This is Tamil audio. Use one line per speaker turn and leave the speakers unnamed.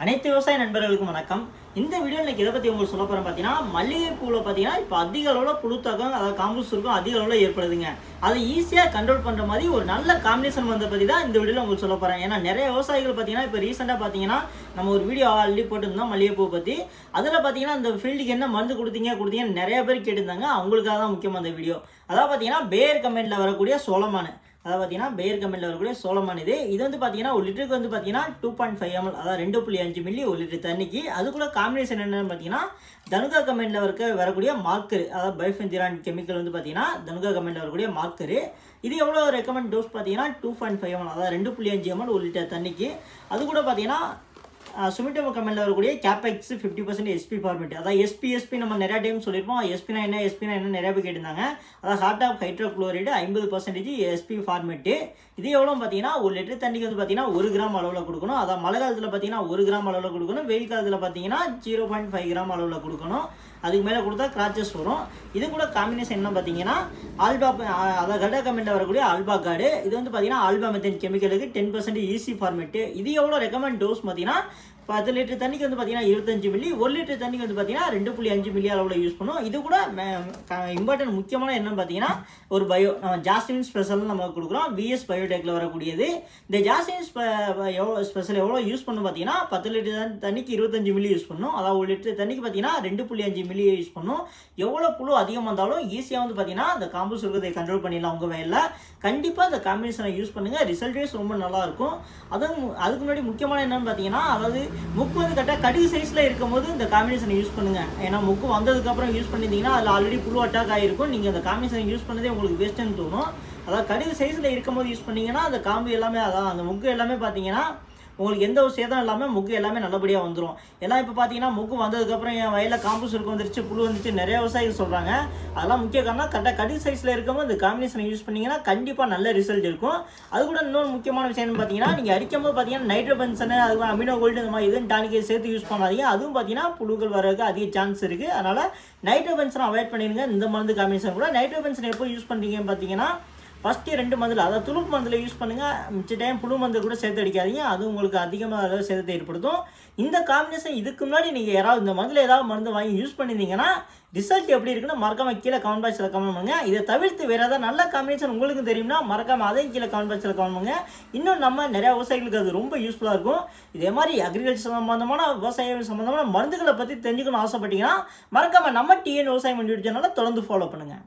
அனைத்து விவசாய நண்பர்களுக்கும் வணக்கம். இந்த வீடியோ இன்னைக்கு எதை பற்றி உங்களுக்கு சொல்ல போகிறேன் பார்த்தீங்கன்னா, மல்லிகைப்பூவில் பார்த்தீங்கன்னா இப்போ அதிக அளவில் புழுத்தாக்கம், அதாவது காம்பஸ் இருக்கும் அதிக அளவில் ஏற்படுதுங்க. அதை ஈஸியாக கண்ட்ரோல் பண்ணுற மாதிரி ஒரு நல்ல காம்பினேஷன் வந்த பற்றி தான் இந்த வீடியோவில் உங்களுக்கு சொல்ல போகிறேன். ஏன்னா நிறைய விவசாயிகள் பார்த்தீங்கன்னா இப்போ ரீசெண்டாக பார்த்தீங்கன்னா நம்ம ஒரு வீடியோ ஆல்ரெடி போட்டுருந்தோம் மல்லிகைப்பூ பற்றி. அதில் பார்த்தீங்கன்னா அந்த ஃபீல்டுக்கு என்ன மருந்து கொடுத்தீங்கன்னு நிறைய பேர் கேட்டிருந்தாங்க. அவங்களுக்காக தான் முக்கியமாக அந்த வீடியோ. அதாவது பார்த்தீங்கன்னா பேர் கமெண்ட்டில் வரக்கூடிய சோளமானு, அதாவது பார்த்தீங்கன்னா பேர் கமெண்ட்டில் வரக்கூடிய சோளமான் இது வந்து பார்த்தீங்கன்னா ஒரு லிட்டருக்கு வந்து பார்த்தீங்கன்னா 2.5 ml, அதாவது 2.5 மில்லி ஒரு லிட்டர் தண்ணிக்கு. அதுக்குள்ள காம்பினேஷன் என்னன்னு பார்த்தீங்கன்னா தனுகா கமெண்ட்டில் வரக்கூடிய மார்க்கர், அதாவது பைஃபென்திரான் கெமிக்கல் வந்து பார்த்தீங்கன்னா தனுகா கமெண்ட்டில் வரக்கூடிய மார்க்கரு. இது எவ்வளோ ரெக்கமெண்ட் டோஸ் பார்த்தீங்கன்னா 2.5 ml, அதாவது 2.5 ml ஒரு லிட்டர் தண்ணிக்கு. அது கூட பார்த்தீங்கன்னா சுமிட்டோமோ கமெண்ட்டில் வரக்கூடிய கேபெக்ஸ் 50% எஸ்பி ஃபார்மேட், அதாவது எஸ்பி நம்ம நிறையா டைம் சொல்லியிருப்போம். எஸ்பினா என்ன நிறைய பேர் கேட்டிருந்தாங்க. அதாவது ஹார்ட் ஆஃப் ஹைட்ரோக்ளோரைடு 50% எஸ்பி ஃபார்மேட்டு. இது எவ்வளோ பார்த்தீங்கன்னா ஒரு லிட்டர் தண்ணிக்கு வந்து பார்த்தீங்கன்னா 1 கிராம் அளவில் கொடுக்கணும். அதாவது மழை காலத்தில் பார்த்தீங்கன்னா 1 கிராம் அளவில் கொடுக்கணும். வெயில் காலத்தில் பார்த்தீங்கன்னா 0.5 கிராம் அளவில் கொடுக்கணும். அதுக்கு மேலே கொடுத்தா கிராச்சஸ் வரும். இது கூட காம்பினேஷன் என்ன பார்த்தீங்கன்னா ஆல்பா, அதாவது கல்டா கமெண்ட்டில் வரக்கூடிய ஆல்பா கார்டு. இது வந்து பார்த்தீங்கன்னா ஆல்பா மெத்தன் கெமிக்கலுக்கு 10% ஈஸி ஃபார்மேட்டு. இது எவ்வளோ ரெக்கமெண்ட் டோஸ் பார்த்தீங்கன்னா 10 லிட்டர் தண்ணிக்கு வந்து பார்த்தீங்கன்னா 25 மில்லி, 1 லிட்டர் தண்ணிக்கு வந்து பார்த்தீங்கன்னா 2.5 மில்லி அளவில் யூஸ் பண்ணும். இது கூட இம்பார்ட்டன்ட் முக்கியமான என்னன்னு பார்த்தீங்கன்னா ஒரு பயோ ஜாஸ்மின் ஸ்பெஷல் நம்ம கொடுக்குறோம். பிஎஸ் பயோடெக்கில் வரக்கூடியது. இந்த ஜாஸ்மின் ஸ்பெஷல் எவ்வளோ யூஸ் பண்ணணும் பார்த்தீங்கன்னா 10 லிட்டர் தண்ணிக்கு 25 மில்லி யூஸ் பண்ணணும். அதாவது 1 லிட்டர் தண்ணிக்கு பார்த்தீங்கன்னா 2.5 மில்லி யூஸ் பண்ணணும். எவ்வளோ புழு அதிகமாக இருந்தாலும் ஈஸியாக வந்து பார்த்தீங்கன்னா இந்த காம்பஸ் இருக்கிறதை கண்ட்ரோல் பண்ணிடலாம் உங்கள் வயலில். கண்டிப்பாக இந்த காம்பினேஷனை யூஸ் பண்ணுங்கள். ரிசல்ட்டேஸ் ரொம்ப நல்லாயிருக்கும். அதுக்கு முன்னாடி முக்கியமான என்னன்னு பார்த்தீங்கன்னா, அதாவது முக்கு வந்து கரெக்டாக கடுகு சைஸில் இருக்கும்போது இந்த காம்பினேஷனை யூஸ் பண்ணுங்கள். ஏன்னா முக்கு வந்ததுக்கப்புறம் யூஸ் பண்ணியிருந்தீங்கன்னா அதில் ஆல்ரெடி புழு அட்டாக் ஆகிருக்கும். நீங்கள் அந்த காம்பினேஷனை யூஸ் பண்ணதே உங்களுக்கு வேஸ்ட்டுன்னு தோணும். அதாவது கடுகு சைஸில் இருக்கும்போது யூஸ் பண்ணிங்கன்னா அந்த காம்பு எல்லாமே, அதான் அந்த முக்கு எல்லாமே பார்த்தீங்கன்னா உங்களுக்கு எந்த ஒரு சேதம் இல்லாமல் முக்கு எல்லாமே நல்லபடியாக வந்துடும். எல்லாம் இப்போ பார்த்தீங்கன்னா முக்கு வந்ததுக்கப்புறம் என் வயலில் காம்பஸ் இருக்கு வந்துருச்சு, புழு வந்துருச்சு நிறைய விவசாயிகள் சொல்கிறாங்க. அதெல்லாம் முக்கிய காரணம் கரெக்டாக கடுகு சைஸில் இருக்கும்போது இந்த காம்பினேஷனை யூஸ் பண்ணிங்கன்னா கண்டிப்பாக நல்ல ரிசல்ட் இருக்கும். அது கூட இன்னொரு முக்கியமான விஷயம் பார்த்தீங்கன்னா, நீங்கள் அடிக்கும்போது பார்த்தீங்கன்னா நைட்ரோபென்சனு, அது அமினோ கோல்டு இந்த மாதிரி இதுன்னு டானிக்கை சேர்த்து யூஸ் பண்ணாதீங்க. அதுவும் பார்த்தீங்கன்னா புழுக்கள் வரதுக்கு அதிக சான்ஸ் இருக்குது. அதனால் நைட்ரோபென்சனை அவாய்ட் பண்ணிடுங்க. இந்த மருந்து காம்பினேஷன் கூட நைட்ரோபென்சன் எப்போ யூஸ் பண்ணுறீங்கன்னு பார்த்தீங்கன்னா ஃபஸ்ட்டு 2 மந்தில், அதாவது துளுப்பு மந்தில் யூஸ் பண்ணுங்கள். மிச்ச டைம் புழு மந்து கூட சேர்த்து அடிக்காதீங்க. அது உங்களுக்கு அதிகமாக அளவு சேதத்தை ஏற்படுத்தும். இந்த காம்பினேஷன் இதுக்கு முன்னாடி நீங்கள் யாராவது இந்த மந்தில் ஏதாவது மருந்து வாங்கி யூஸ் பண்ணியிருந்தீங்கன்னா ரிசல்ட் எப்படி இருக்குன்னு மறக்காம கீழே கமெண்ட் பாக்ஸில் கமெண்ட் பண்ணுங்கள். இதை தவிர்த்து வேறு ஏதாவது நல்ல காம்பினேஷன் உங்களுக்கு தெரியும்னா மறக்காம அதையும் கீழே கமெண்ட் பாக்ஸில் கமெண்ட் பண்ணுங்கள். இன்னும் நம்ம நிறையா விவசாயிகளுக்கு அது ரொம்ப யூஸ்ஃபுல்லாக இருக்கும். இதே மாதிரி அக்ரிகல்ச்சர் சம்மந்தமான விவசாயம் சம்மந்தமான மருந்துகளை பற்றி தெரிஞ்சுக்கணும்னு ஆசைப்பட்டீங்கன்னா மறக்காம நம்ம டிஎன் விவசாயம் யூடியூப் சேனலை தொடர்ந்து ஃபாலோ பண்ணுங்கள்.